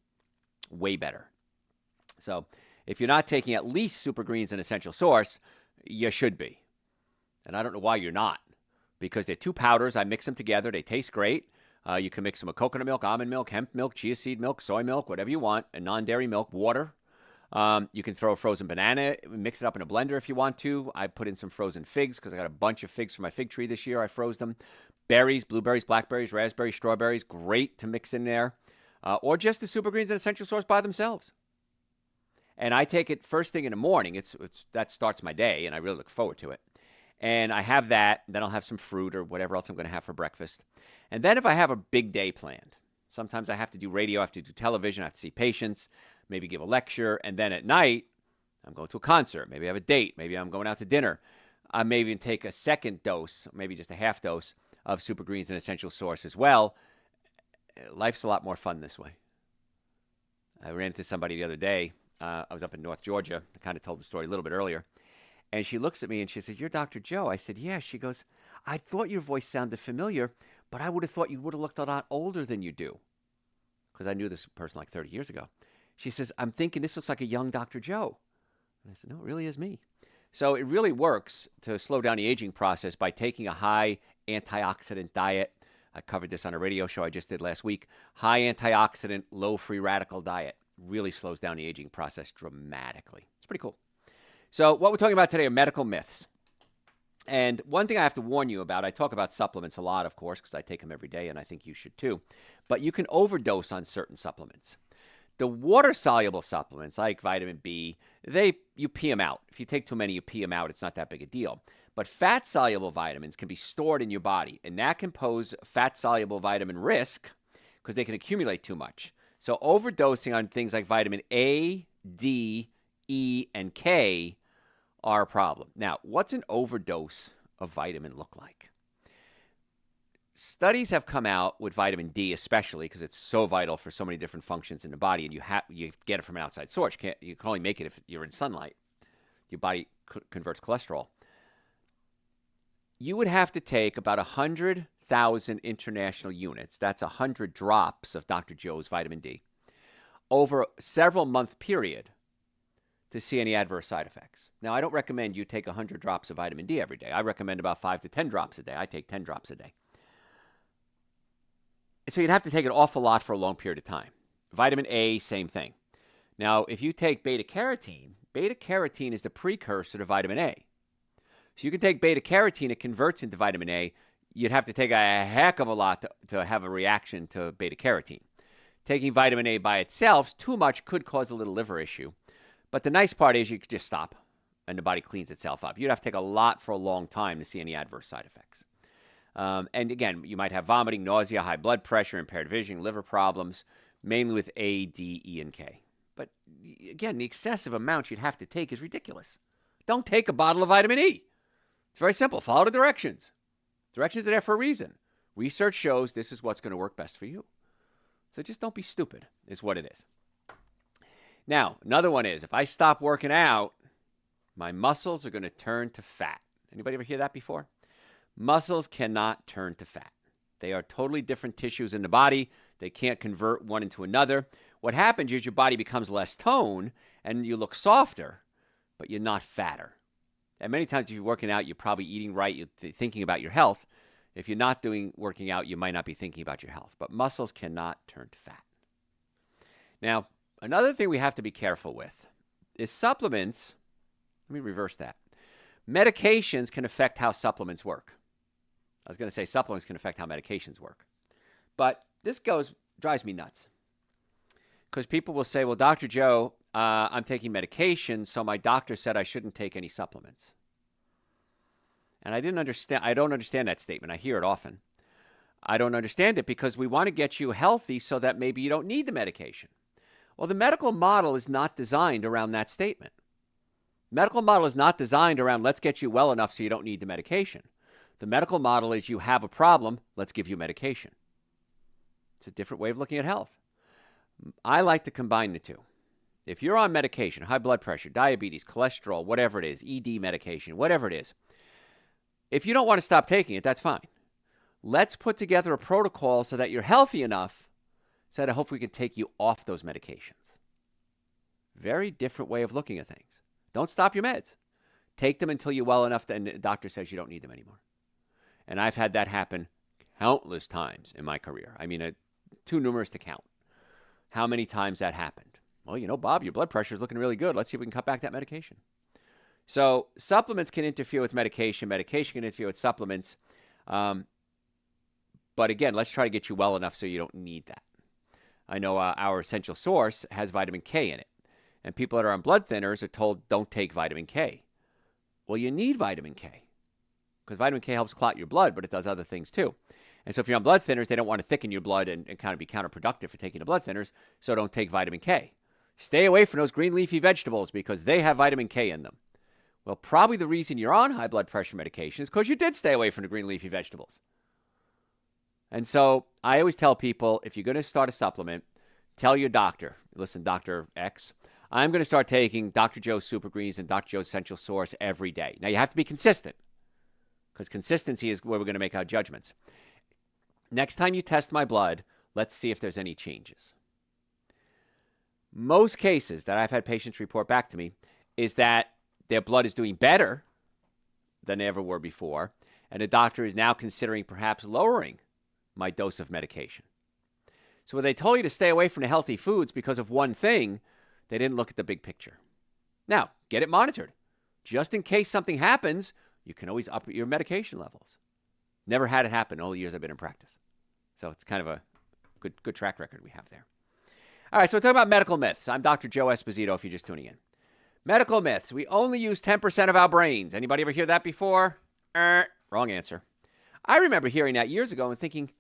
Way better. So if you're not taking at least Super Greens and Essential Source, you should be. And I don't know why you're not. Because they're 2 powders. I mix them together. They taste great. You can mix them with coconut milk, almond milk, hemp milk, chia seed milk, soy milk, whatever you want, and non-dairy milk, water. You can throw a frozen banana, mix it up in a blender if you want to. I put in some frozen figs because I got a bunch of figs from my fig tree this year. I froze them. Berries, blueberries, blackberries, raspberries, strawberries, great to mix in there. Or just the Super Greens and Essential Source by themselves. And I take it first thing in the morning. That starts my day, and I really look forward to it. And I have that, then I'll have some fruit or whatever else I'm going to have for breakfast. And then if I have a big day planned, sometimes I have to do radio, I have to do television, I have to see patients, maybe give a lecture, and then at night, I'm going to a concert. Maybe I have a date. Maybe I'm going out to dinner. I may even take a second dose, maybe just a half dose of Super Greens and Essential Source as well. Life's a lot more fun this way. I ran into somebody the other day. I was up in North Georgia. I kind of told the story a little bit earlier. And she looks at me and she said, you're Dr. Joe. I said, yeah. She goes, I thought your voice sounded familiar, but I would have thought you would have looked a lot older than you do. Because I knew this person like 30 years ago. She says, I'm thinking this looks like a young Dr. Joe. And I said, no, it really is me. So it really works to slow down the aging process by taking a high antioxidant diet. I covered this on a radio show I just did last week. High antioxidant, low free radical diet really slows down the aging process dramatically. It's pretty cool. So what we're talking about today are medical myths. And one thing I have to warn you about, I talk about supplements a lot, of course, because I take them every day, and I think you should too. But you can overdose on certain supplements. The water-soluble supplements, like vitamin B, you pee them out. If you take too many, you pee them out. It's not that big a deal. But fat-soluble vitamins can be stored in your body, and that can pose fat-soluble vitamin risk because they can accumulate too much. So overdosing on things like vitamin A, D, E, and K are a problem. Now, what's an overdose of vitamin look like? Studies have come out with vitamin D, especially because it's so vital for so many different functions in the body, and you get it from an outside source. You can only make it if you're in sunlight. Your body converts cholesterol. You would have to take about 100,000 international units. That's 100 drops of Dr. Joe's vitamin D over a several month period to see any adverse side effects. Now, I don't recommend you take 100 drops of vitamin D every day. I recommend about 5 to 10 drops a day. I take 10 drops a day. So you'd have to take an awful lot for a long period of time. Vitamin A, same thing. Now, if you take beta-carotene is the precursor to vitamin A. So you can take beta-carotene, it converts into vitamin A. You'd have to take a heck of a lot to have a reaction to beta-carotene. Taking vitamin A by itself, too much could cause a little liver issue. But the nice part is you could just stop and the body cleans itself up. You'd have to take a lot for a long time to see any adverse side effects. And again, you might have vomiting, nausea, high blood pressure, impaired vision, liver problems, mainly with A, D, E, and K. But again, the excessive amount you'd have to take is ridiculous. Don't take a bottle of vitamin E. It's very simple. Follow the directions. Directions are there for a reason. Research shows this is what's going to work best for you. So just don't be stupid, is what it is. Now, another one is, if I stop working out, my muscles are going to turn to fat. Anybody ever hear that before? Muscles cannot turn to fat. They are totally different tissues in the body. They can't convert one into another. What happens is your body becomes less tone and you look softer, but you're not fatter. And many times if you're working out, you're probably eating right, you're thinking about your health. If you're not working out, you might not be thinking about your health. But muscles cannot turn to fat. Now, another thing we have to be careful with is supplements. Let me reverse that. Medications can affect how supplements work. I was going to say supplements can affect how medications work. But this drives me nuts. Because people will say, well, Dr. Joe, I'm taking medication, so my doctor said I shouldn't take any supplements. And I don't understand that statement. I hear it often. I don't understand it because we want to get you healthy so that maybe you don't need the medication. Well, the medical model is not designed around that statement. Medical model is not designed around let's get you well enough so you don't need the medication. The medical model is you have a problem, let's give you medication. It's a different way of looking at health. I like to combine the two. If you're on medication, high blood pressure, diabetes, cholesterol, whatever it is, ED medication, whatever it is, if you don't want to stop taking it, that's fine. Let's put together a protocol so that you're healthy enough so that hopefully we can take you off those medications. Very different way of looking at things. Don't stop your meds. Take them until you're well enough and the doctor says you don't need them anymore. And I've had that happen countless times in my career. I mean, too numerous to count. How many times that happened? Well, Bob, your blood pressure is looking really good. Let's see if we can cut back that medication. So supplements can interfere with medication. Medication can interfere with supplements. But again, let's try to get you well enough so you don't need that. I know our Essential Source has vitamin K in it. And people that are on blood thinners are told don't take vitamin K. Well, you need vitamin K because vitamin K helps clot your blood, but it does other things too. And so if you're on blood thinners, they don't want to thicken your blood and kind of be counterproductive for taking the blood thinners, so don't take vitamin K. Stay away from those green leafy vegetables because they have vitamin K in them. Well, probably the reason you're on high blood pressure medication is because you did stay away from the green leafy vegetables. And so I always tell people, if you're going to start a supplement, tell your doctor, listen, Dr. X, I'm going to start taking Dr. Joe's Super Greens and Dr. Joe's Essential Source every day. Now, you have to be consistent because consistency is where we're going to make our judgments. Next time you test my blood, let's see if there's any changes. Most cases that I've had patients report back to me is that their blood is doing better than they ever were before, and the doctor is now considering perhaps lowering my dose of medication. So when they told you to stay away from the healthy foods because of one thing, they didn't look at the big picture. Now, get it monitored. Just in case something happens, you can always up your medication levels. Never had it happen all the years I've been in practice. So it's kind of a good track record we have there. All right, so we're talking about medical myths. I'm Dr. Joe Esposito if you're just tuning in. Medical myths. We only use 10% of our brains. Anybody ever hear that before? Wrong answer. I remember hearing that years ago and thinking,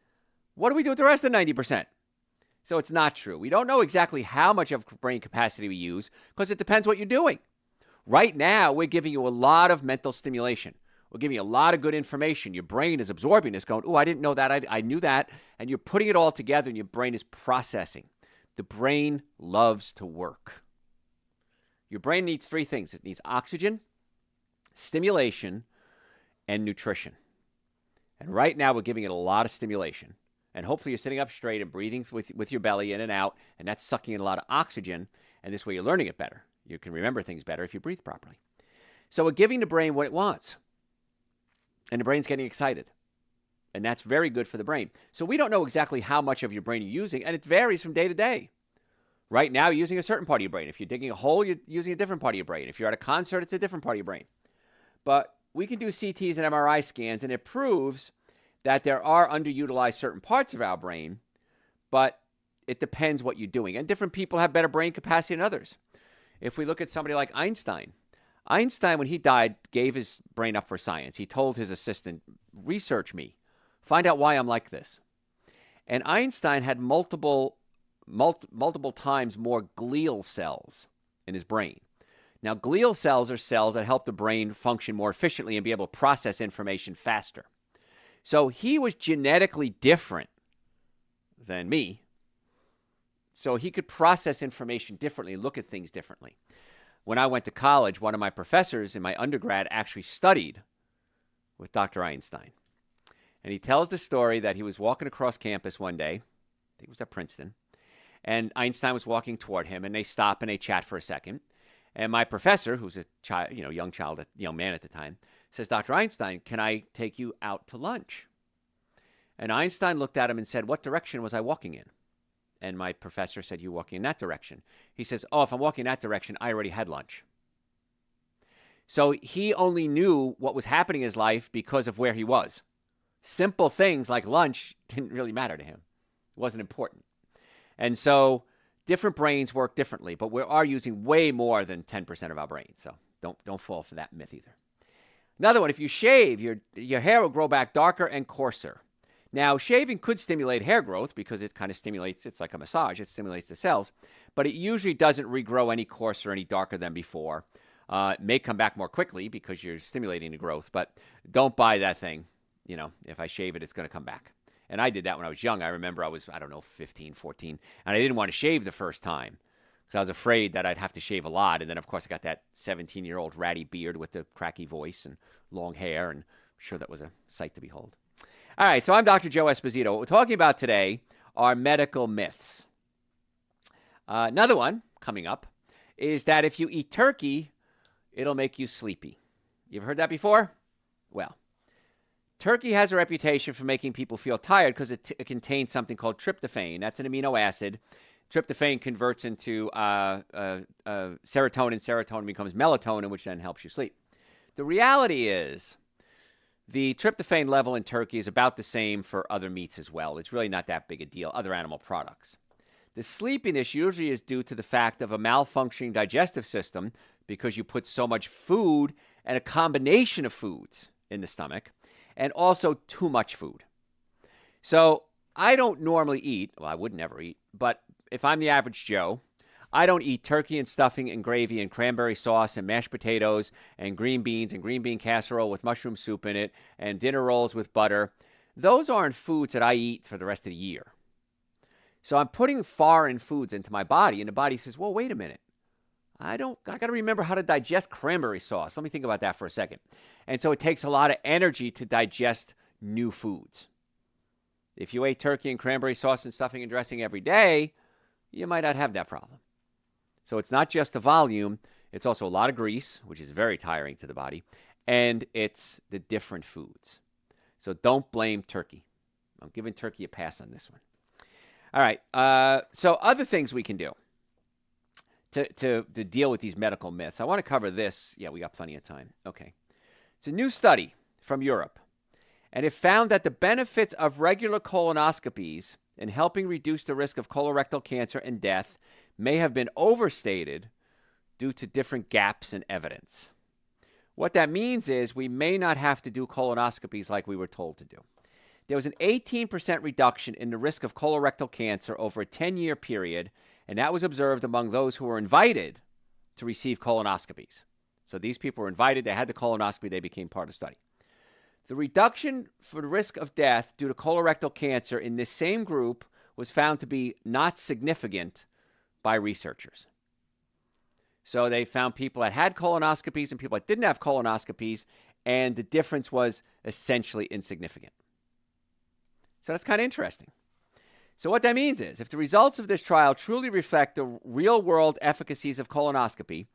what do we do with the rest of the 90%? So it's not true. We don't know exactly how much of brain capacity we use because it depends what you're doing. Right now, we're giving you a lot of mental stimulation. We're giving you a lot of good information. Your brain is absorbing this, going, oh, I didn't know that. I knew that. And you're putting it all together and your brain is processing. The brain loves to work. Your brain needs three things. It needs oxygen, stimulation and nutrition. And right now we're giving it a lot of stimulation. And hopefully you're sitting up straight and breathing with your belly in and out, and that's sucking in a lot of oxygen. And this way you're learning it better. You can remember things better if you breathe properly. So we're giving the brain what it wants. And the brain's getting excited. And that's very good for the brain. So we don't know exactly how much of your brain you're using, and it varies from day to day. Right now, you're using a certain part of your brain. If you're digging a hole, you're using a different part of your brain. If you're at a concert, it's a different part of your brain. But we can do CTs and MRI scans, and it proves that there are underutilized certain parts of our brain, but it depends what you're doing. And different people have better brain capacity than others. If we look at somebody like Einstein, when he died, gave his brain up for science. He told his assistant, research me. Find out why I'm like this. And Einstein had multiple times more glial cells in his brain. Now, glial cells are cells that help the brain function more efficiently and be able to process information faster. So he was genetically different than me. So he could process information differently, look at things differently. When I went to college, one of my professors in my undergrad actually studied with Dr. Einstein. And he tells the story that he was walking across campus one day, I think it was at Princeton, and Einstein was walking toward him, and they stop and they chat for a second. And my professor, who's a child, young man at the time, says, Dr. Einstein, can I take you out to lunch? And Einstein looked at him and said, what direction was I walking in? And my professor said, you're walking in that direction. He says, oh, if I'm walking in that direction, I already had lunch. So he only knew what was happening in his life because of where he was. Simple things like lunch didn't really matter to him. It wasn't important. And so different brains work differently, but we are using way more than 10% of our brain. So don't fall for that myth either. Another one, if you shave, your hair will grow back darker and coarser. Now, shaving could stimulate hair growth because it kind of stimulates, it's like a massage, it stimulates the cells, but it usually doesn't regrow any coarser, any darker than before. It may come back more quickly because you're stimulating the growth, but don't buy that thing. You know, if I shave it, it's going to come back. And I did that when I was young. I remember I was, 15, 14, and I didn't want to shave the first time because I was afraid that I'd have to shave a lot. And then, of course, I got that 17-year-old ratty beard with the cracky voice and long hair, and I'm sure that was a sight to behold. All right, so I'm Dr. Joe Esposito. What we're talking about today are medical myths. Another one coming up is that if you eat turkey, it'll make you sleepy. You've heard that before? Well, turkey has a reputation for making people feel tired because it contains something called tryptophan. That's an amino acid. Tryptophan converts into serotonin. Serotonin becomes melatonin, which then helps you sleep. The reality is the tryptophan level in turkey is about the same for other meats as well. It's really not that big a deal, other animal products. The sleepiness usually is due to the fact of a malfunctioning digestive system because you put so much food and a combination of foods in the stomach, and also too much food. So I don't normally eat, well, I would never eat, but if I'm the average Joe, I don't eat turkey and stuffing and gravy and cranberry sauce and mashed potatoes and green beans and green bean casserole with mushroom soup in it and dinner rolls with butter. Those aren't foods that I eat for the rest of the year. So I'm putting foreign foods into my body, and the body says, well, wait a minute. I got to remember how to digest cranberry sauce. Let me think about that for a second. And so it takes a lot of energy to digest new foods. If you ate turkey and cranberry sauce and stuffing and dressing every day, you might not have that problem. So it's not just the volume, it's also a lot of grease, which is very tiring to the body, and it's the different foods. So don't blame turkey. I'm giving turkey a pass on this one. All right, so other things we can do to deal with these medical myths. I want to cover this. Yeah, we got plenty of time. Okay. It's a new study from Europe, and it found that the benefits of regular colonoscopies in helping reduce the risk of colorectal cancer and death may have been overstated due to different gaps in evidence. What that means is we may not have to do colonoscopies like we were told to do. There was an 18% reduction in the risk of colorectal cancer over a 10-year period, and that was observed among those who were invited to receive colonoscopies. So these people were invited, they had the colonoscopy, they became part of the study. The reduction for the risk of death due to colorectal cancer in this same group was found to be not significant by researchers. So they found people that had colonoscopies and people that didn't have colonoscopies, and the difference was essentially insignificant. So that's kind of interesting. So what that means is, if the results of this trial truly reflect the real-world efficacies of colonoscopy,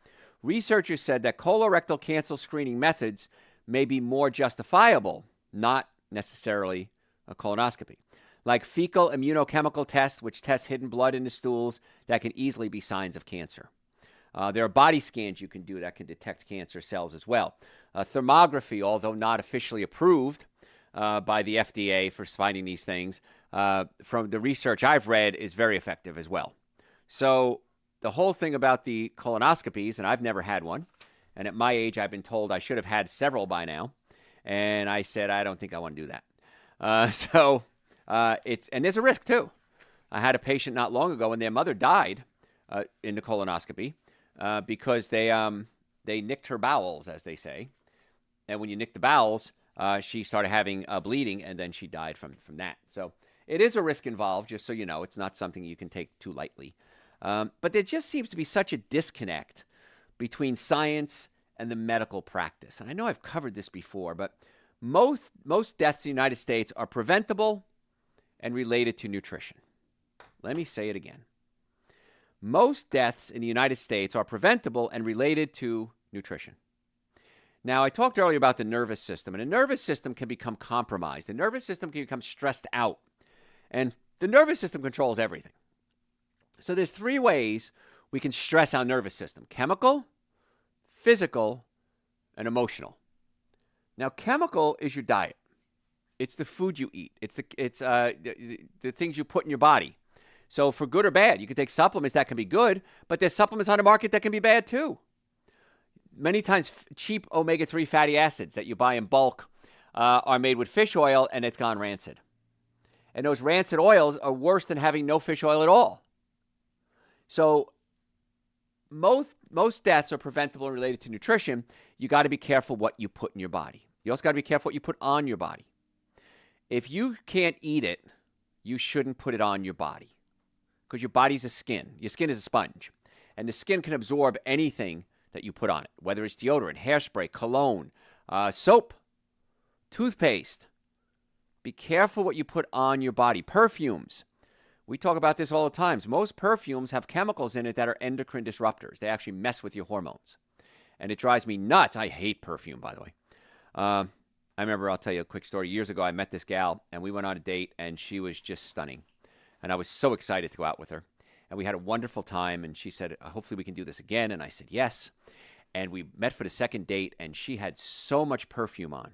researchers said that colorectal cancer screening methods may be more justifiable, not necessarily a colonoscopy, like fecal immunochemical tests, which test hidden blood in the stools that can easily be signs of cancer. There are body scans you can do that can detect cancer cells as well. Thermography, although not officially approved by the FDA for finding these things, from the research I've read, is very effective as well. So the whole thing about the colonoscopies, and I've never had one, and at my age I've been told I should have had several by now, and I said I don't think I want to do that. And there's a risk too. I had a patient not long ago, and their mother died in the colonoscopy because they nicked her bowels, as they say, and when you nick the bowels, she started having bleeding, and then she died from that. So it is a risk involved, just so you know. It's not something you can take too lightly. But there just seems to be such a disconnect between science and the medical practice. And I know I've covered this before, but most deaths in the United States are preventable and related to nutrition. Let me say it again. Most deaths in the United States are preventable and related to nutrition. Now, I talked earlier about the nervous system, and the nervous system can become compromised. The nervous system can become stressed out, and the nervous system controls everything. So there's 3 ways we can stress our nervous system: chemical, physical, and emotional. Now, chemical is your diet. It's the food you eat. It's the things you put in your body. So for good or bad, you can take supplements that can be good, but there's supplements on the market that can be bad too. Many times, cheap omega-3 fatty acids that you buy in bulk are made with fish oil, and it's gone rancid. And those rancid oils are worse than having no fish oil at all. So most deaths are preventable and related to nutrition. You got to be careful what you put in your body. You also got to be careful what you put on your body. If you can't eat it, you shouldn't put it on your body, because your body's a skin. Your skin is a sponge, and the skin can absorb anything that you put on it, whether it's deodorant, hairspray, cologne, soap, toothpaste. Be careful what you put on your body. Perfumes. We talk about this all the time. Most perfumes have chemicals in it that are endocrine disruptors. They actually mess with your hormones. And it drives me nuts. I hate perfume, by the way. I remember, I'll tell you a quick story. Years ago, I met this gal, and we went on a date, and she was just stunning. And I was so excited to go out with her. And we had a wonderful time, and she said, hopefully we can do this again. And I said, yes. And we met for the second date, and she had so much perfume on.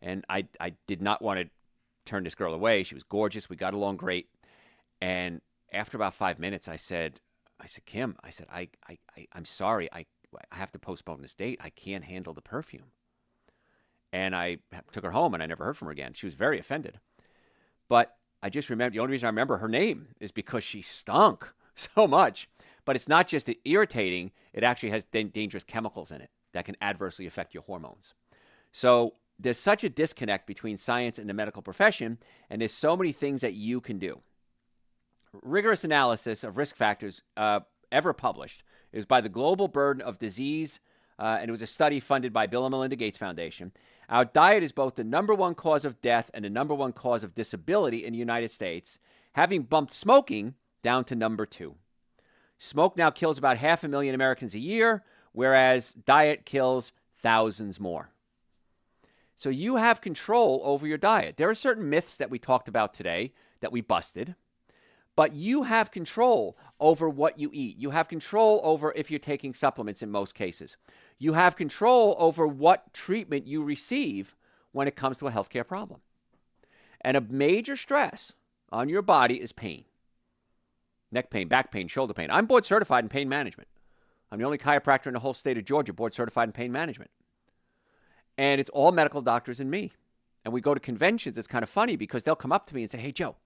And I did not want to turn this girl away. She was gorgeous. We got along great. And after about 5 minutes, I said, Kim, I'm sorry. I have to postpone this date. I can't handle the perfume. And I took her home, and I never heard from her again. She was very offended. But I just remember, the only reason I remember her name is because she stunk so much. But it's not just irritating. It actually has dangerous chemicals in it that can adversely affect your hormones. So there's such a disconnect between science and the medical profession, and there's so many things that you can do. Rigorous analysis of risk factors ever published is by the Global Burden of Disease, and it was a study funded by Bill and Melinda Gates Foundation. Our diet is both the number 1 cause of death and the number 1 cause of disability in the United States, having bumped smoking down to number 2. Smoke now kills about 500,000 Americans a year, whereas diet kills thousands more. So you have control over your diet. There are certain myths that we talked about today that we busted, but you have control over what you eat. You have control over if you're taking supplements in most cases. You have control over what treatment you receive when it comes to a healthcare problem. And a major stress on your body is pain. Neck pain, back pain, shoulder pain. I'm board certified in pain management. I'm the only chiropractor in the whole state of Georgia board certified in pain management. And it's all medical doctors and me. And we go to conventions. It's kind of funny because they'll come up to me and say, hey, Joe,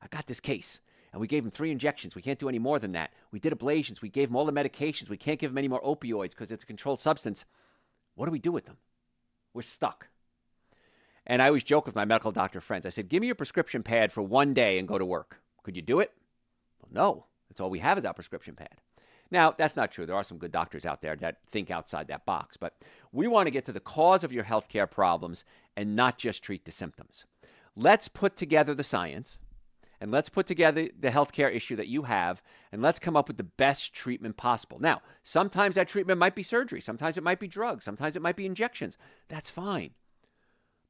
I got this case. And we gave him 3 injections. We can't do any more than that. We did ablations. We gave him all the medications. We can't give him any more opioids because it's a controlled substance. What do we do with them? We're stuck. And I always joke with my medical doctor friends. I said, give me your prescription pad for 1 day and go to work. Could you do it? Well, no. That's all we have is our prescription pad. Now, that's not true. There are some good doctors out there that think outside that box, but we want to get to the cause of your healthcare problems and not just treat the symptoms. Let's put together the science and let's put together the healthcare issue that you have and let's come up with the best treatment possible. Now, sometimes that treatment might be surgery, sometimes it might be drugs, sometimes it might be injections. That's fine.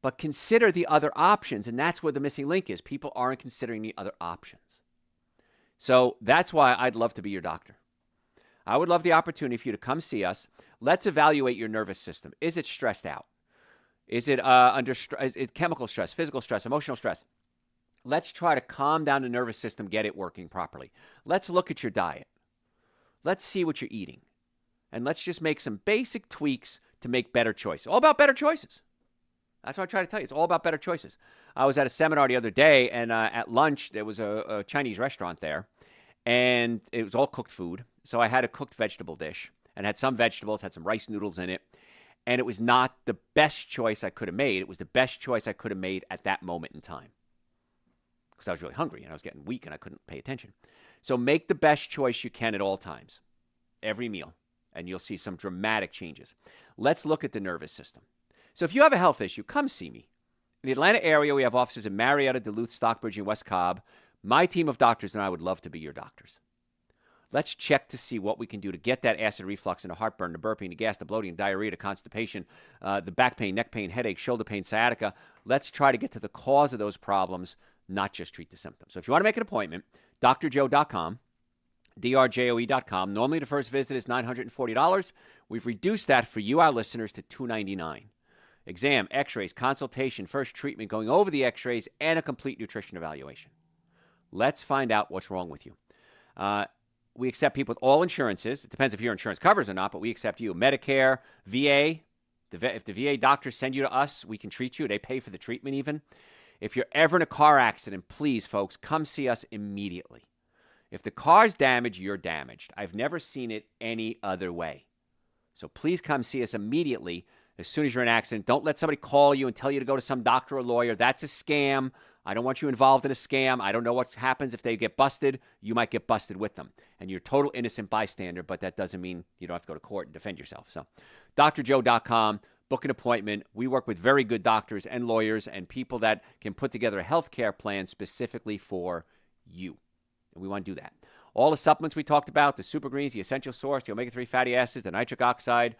But consider the other options, and that's where the missing link is. People aren't considering the other options. So that's why I'd love to be your doctor. I would love the opportunity for you to come see us. Let's evaluate your nervous system. Is it stressed out? Is it under stress? Is it chemical stress, physical stress, emotional stress? Let's try to calm down the nervous system, get it working properly. Let's look at your diet. Let's see what you're eating. And let's just make some basic tweaks to make better choices. All about better choices. That's what I try to tell you. It's all about better choices. I was at a seminar the other day, and at lunch, there was a Chinese restaurant there, and it was all cooked food. So I had a cooked vegetable dish and had some vegetables, had some rice noodles in it. And it was not the best choice I could have made. It was the best choice I could have made at that moment in time because I was really hungry and I was getting weak and I couldn't pay attention. So make the best choice you can at all times, every meal, and you'll see some dramatic changes. Let's look at the nervous system. So if you have a health issue, come see me. In the Atlanta area, we have offices in Marietta, Duluth, Stockbridge, and West Cobb. My team of doctors and I would love to be your doctors. Let's check to see what we can do to get that acid reflux and the heartburn, the burping, the gas, the bloating, diarrhea, the constipation, the back pain, neck pain, headache, shoulder pain, sciatica. Let's try to get to the cause of those problems, not just treat the symptoms. So if you want to make an appointment, drjoe.com, drjoe.com. Normally the first visit is $940. We've reduced that for you, our listeners, to $299. Exam, x-rays, consultation, first treatment, going over the x-rays, and a complete nutrition evaluation. Let's find out what's wrong with you. We accept people with all insurances. It depends if your insurance covers or not, but we accept you. Medicare, VA. If the VA doctors send you to us, we can treat you. They pay for the treatment even. If you're ever in a car accident, please, folks, come see us immediately. If the car's damaged, you're damaged. I've never seen it any other way. So please come see us immediately as soon as you're in an accident. Don't let somebody call you and tell you to go to some doctor or lawyer. That's a scam. I don't want you involved in a scam. I don't know what happens if they get busted. You might get busted with them. And you're a total innocent bystander, but that doesn't mean you don't have to go to court and defend yourself. So drjoe.com, book an appointment. We work with very good doctors and lawyers and people that can put together a health care plan specifically for you. And we want to do that. All the supplements we talked about, the super greens, the essential source, the omega-3 fatty acids, the nitric oxide,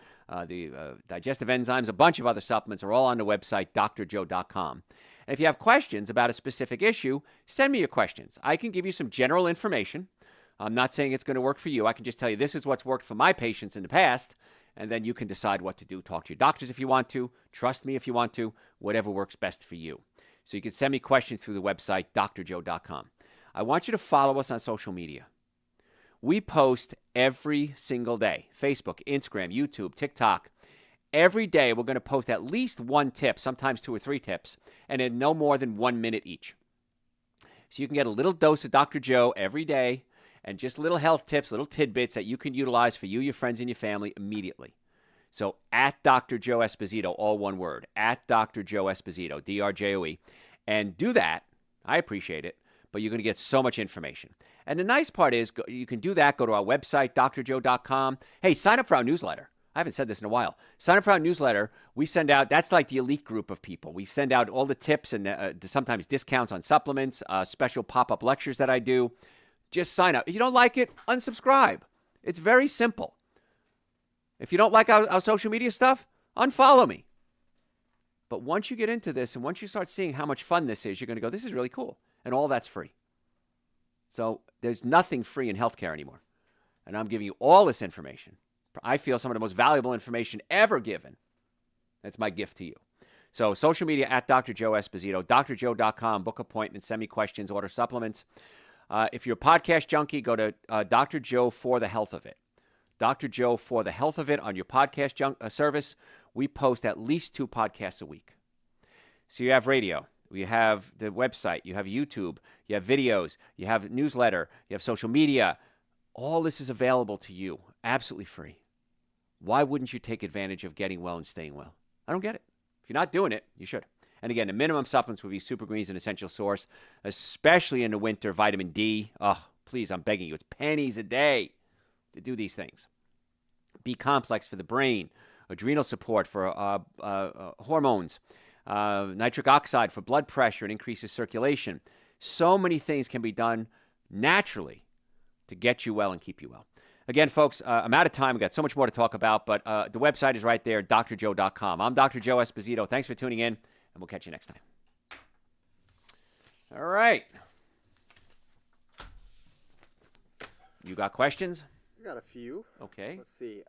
the digestive enzymes, a bunch of other supplements are all on the website, drjoe.com. And if you have questions about a specific issue, send me your questions. I can give you some general information. I'm not saying it's going to work for you. I can just tell you this is what's worked for my patients in the past, and then you can decide what to do. Talk to your doctors if you want to. Trust me if you want to. Whatever works best for you. So you can send me questions through the website, drjoe.com. I want you to follow us on social media. We post every single day. Facebook, Instagram, YouTube, TikTok. Every day we're going to post at least one tip, sometimes 2 or 3 tips, and in no more than 1 minute each. So you can get a little dose of Dr. Joe every day and just little health tips, little tidbits that you can utilize for you, your friends, and your family immediately. So at Dr. Joe Esposito, all one word, at Dr. Joe Esposito, D-R-J-O-E. And do that. I appreciate it. But you're going to get so much information. And the nice part is you can do that. Go to our website, drjoe.com. Hey, sign up for our newsletter. I haven't said this in a while. Sign up for our newsletter. We send out, that's like the elite group of people. We send out all the tips and sometimes discounts on supplements, special pop-up lectures that I do. Just sign up. If you don't like it, unsubscribe. It's very simple. If you don't like our social media stuff, unfollow me. But once you get into this and once you start seeing how much fun this is, you're going to go, this is really cool. And all that's free. So there's nothing free in healthcare anymore. And I'm giving you all this information. I feel some of the most valuable information ever given. That's my gift to you. So social media at Dr. Joe Esposito, drjoe.com, book appointments, send me questions, order supplements. If you're a podcast junkie, go to Dr. Joe for the health of it. Dr. Joe for the health of it on your podcast service. We post at least 2 podcasts a week. So you have radio. You have the website, you have YouTube, you have videos, you have newsletter, you have social media. All this is available to you, absolutely free. Why wouldn't you take advantage of getting well and staying well? I don't get it. If you're not doing it, you should. And again, the minimum supplements would be Super Greens and Essential Source, especially in the winter, vitamin D. Oh, please, I'm begging you. It's pennies a day. to do these things. B complex for the brain, adrenal support for hormones, nitric oxide for blood pressure and increases circulation. So many things can be done naturally to get you well and keep you well. Again, folks, I'm out of time. We've got so much more to talk about, but the website is right there, drjoe.com. I'm Dr. Joe Esposito. Thanks for tuning in, and we'll catch you next time. All right. You got questions? I got a few. Okay. Let's see.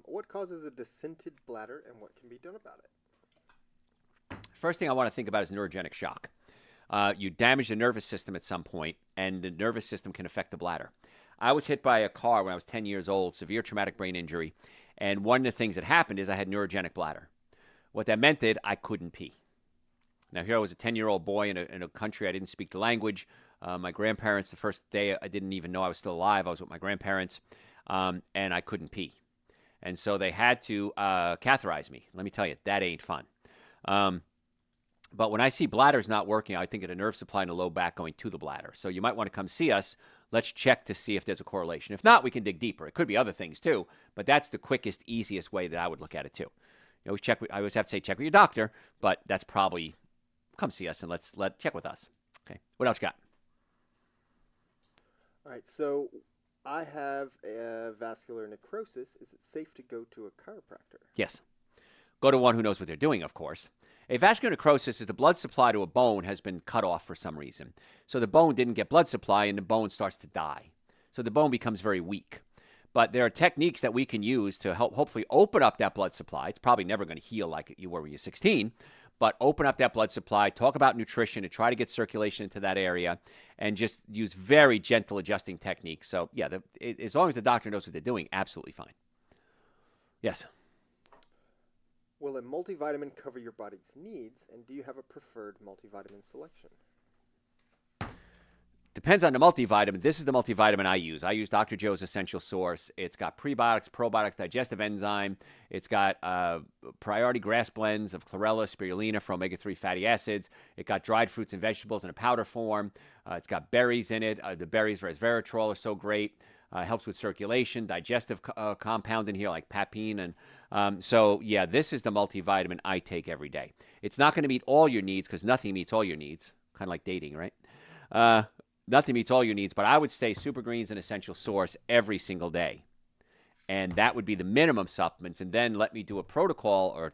What causes a descented bladder, and what can be done about it? First thing I want to think about is neurogenic shock. You damage the nervous system at some point, and the nervous system can affect the bladder. I was hit by a car when I was 10 years old, severe traumatic brain injury, and one of the things that happened is I had neurogenic bladder. What that meant is I couldn't pee. Now, here I was a 10-year-old boy in a country I didn't speak the language. My grandparents, the first day I didn't even know I was still alive. I was with my grandparents, and I couldn't pee. And so they had to catheterize me. Let me tell you, that ain't fun. But when I see bladders not working, I think of a nerve supply in the low back going to the bladder. So you might want to come see us. Let's check to see if there's a correlation. If not, we can dig deeper. It could be other things too, but that's the quickest, easiest way that I would look at it too. You always check. I always have to say check with your doctor, but that's probably come see us and let's check with us. Okay. What else you got? All right. So I have a vascular necrosis. Is it safe to go to a chiropractor? Yes. Go to one who knows what they're doing, of course. A vascular necrosis is the blood supply to a bone has been cut off for some reason. So the bone didn't get blood supply and the bone starts to die. So the bone becomes very weak. But there are techniques that we can use to help hopefully open up that blood supply. It's probably never going to heal like you were when you're 16, but open up that blood supply, talk about nutrition and try to get circulation into that area and just use very gentle adjusting techniques. So yeah, as long as the doctor knows what they're doing, absolutely fine. Yes. Will a multivitamin cover your body's needs, and do you have a preferred multivitamin selection? Depends on the multivitamin. This is the multivitamin I use. I use Dr. Joe's Essential Source. It's got prebiotics, probiotics, digestive enzyme. It's got priority grass blends of chlorella, spirulina for omega-3 fatty acids. It got dried fruits and vegetables in a powder form. It's got berries in it. The berries resveratrol are so great. Helps with circulation, digestive compound in here like papain. And so, yeah, this is the multivitamin I take every day. It's not going to meet all your needs because nothing meets all your needs. Kind of like dating, right? Nothing meets all your needs, but I would say Super Green's an essential source every single day. And that would be the minimum supplements. And then let me do a protocol or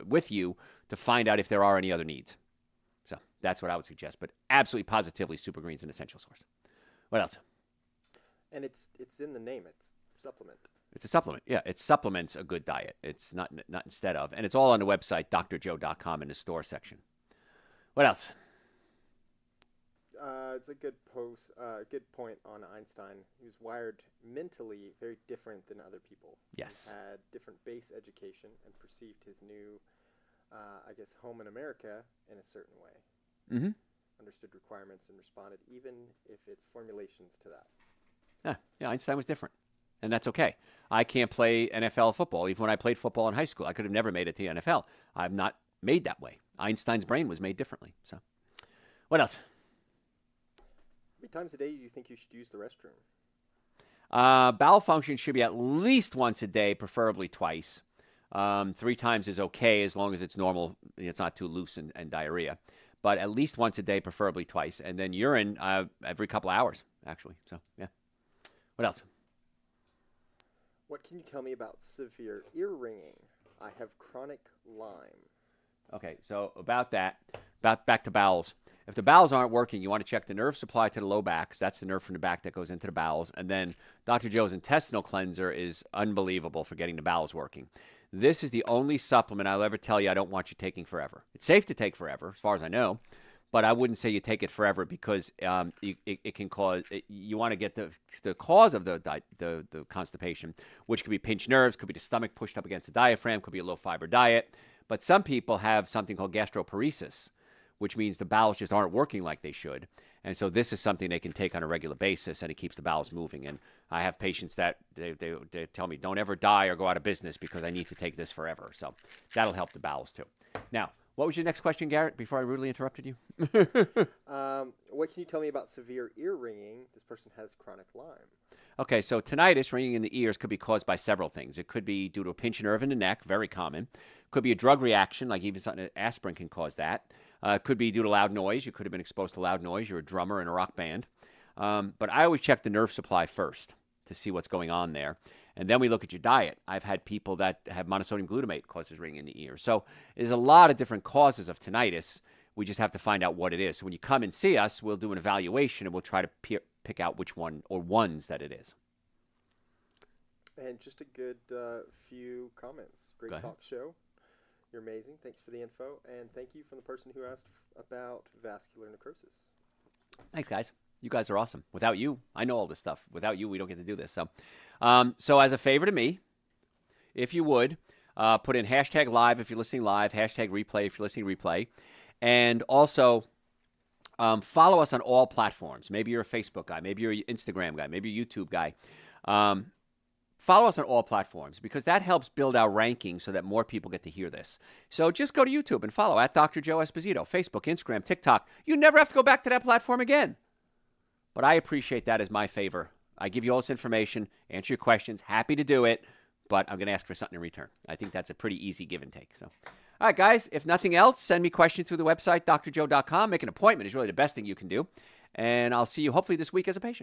with you to find out if there are any other needs. So that's what I would suggest. But absolutely positively, Super Green's an essential source. What else? And it's in the name. It's supplement. It's a supplement. Yeah, it supplements a good diet. It's not instead of. And it's all on the website, drjoe.com in the store section. What else? It's a good good point on Einstein. He was wired mentally very different than other people. Yes. He had different base education and perceived his new, home in America in a certain way. Mm-hmm. Understood requirements and responded, even if it's formulations to that. Yeah, Einstein was different, and that's okay. I can't play NFL football. Even when I played football in high school, I could have never made it to the NFL. I'm not made that way. Einstein's brain was made differently. So, what else? How many times a day do you think you should use the restroom? Bowel function should be at least once a day, preferably twice. 3 times is okay as long as it's normal. It's not too loose and diarrhea. But at least once a day, preferably twice. And then urine every couple of hours, actually. So, yeah. What else? What can you tell me about severe ear ringing? I have chronic Lyme. Okay, so about that, back to bowels. If the bowels aren't working, you want to check the nerve supply to the low back, because that's the nerve from the back that goes into the bowels. And then Dr. Joe's intestinal cleanser is unbelievable for getting the bowels working. This is the only supplement I'll ever tell you I don't want you taking forever. It's safe to take forever, as far as I know, but I wouldn't say you take it forever because it can cause. You want to get the cause of the constipation, which could be pinched nerves, could be the stomach pushed up against the diaphragm, could be a low fiber diet. But some people have something called gastroparesis, which means the bowels just aren't working like they should. And so this is something they can take on a regular basis, and it keeps the bowels moving. And I have patients that they tell me, don't ever die or go out of business because I need to take this forever. So that'll help the bowels too. Now, what was your next question, Garrett, before I rudely interrupted you? What what can you tell me about severe ear ringing? This person has chronic Lyme. Okay, so tinnitus, ringing in the ears, could be caused by several things. It could be due to a pinched nerve in the neck, very common. Could be a drug reaction, like even something aspirin can cause that. Could be due to loud noise. You could have been exposed to loud noise. You're a drummer in a rock band. But I always check the nerve supply first to see what's going on there. And then we look at your diet. I've had people that have monosodium glutamate causes ringing in the ear. So there's a lot of different causes of tinnitus. We just have to find out what it is. So when you come and see us, we'll do an evaluation and we'll try to pick out which one or ones that it is. And just a good few comments. Great talk show. You're amazing. Thanks for the info. And thank you from the person who asked about vascular necrosis. Thanks, guys. You guys are awesome. Without you, I know all this stuff. Without you, we don't get to do this. So as a favor to me, if you would, put in hashtag live if you're listening live, hashtag replay if you're listening replay. And also follow us on all platforms. Maybe you're a Facebook guy. Maybe you're an Instagram guy. Maybe you're a YouTube guy. Follow us on all platforms because that helps build our ranking so that more people get to hear this. So just go to YouTube and follow at Dr. Joe Esposito, Facebook, Instagram, TikTok. You never have to go back to that platform again. But I appreciate that as my favor. I give you all this information, answer your questions, happy to do it, but I'm going to ask for something in return. I think that's a pretty easy give and take. So, all right, guys, if nothing else, send me questions through the website, drjoe.com. Make an appointment is really the best thing you can do. And I'll see you hopefully this week as a patient.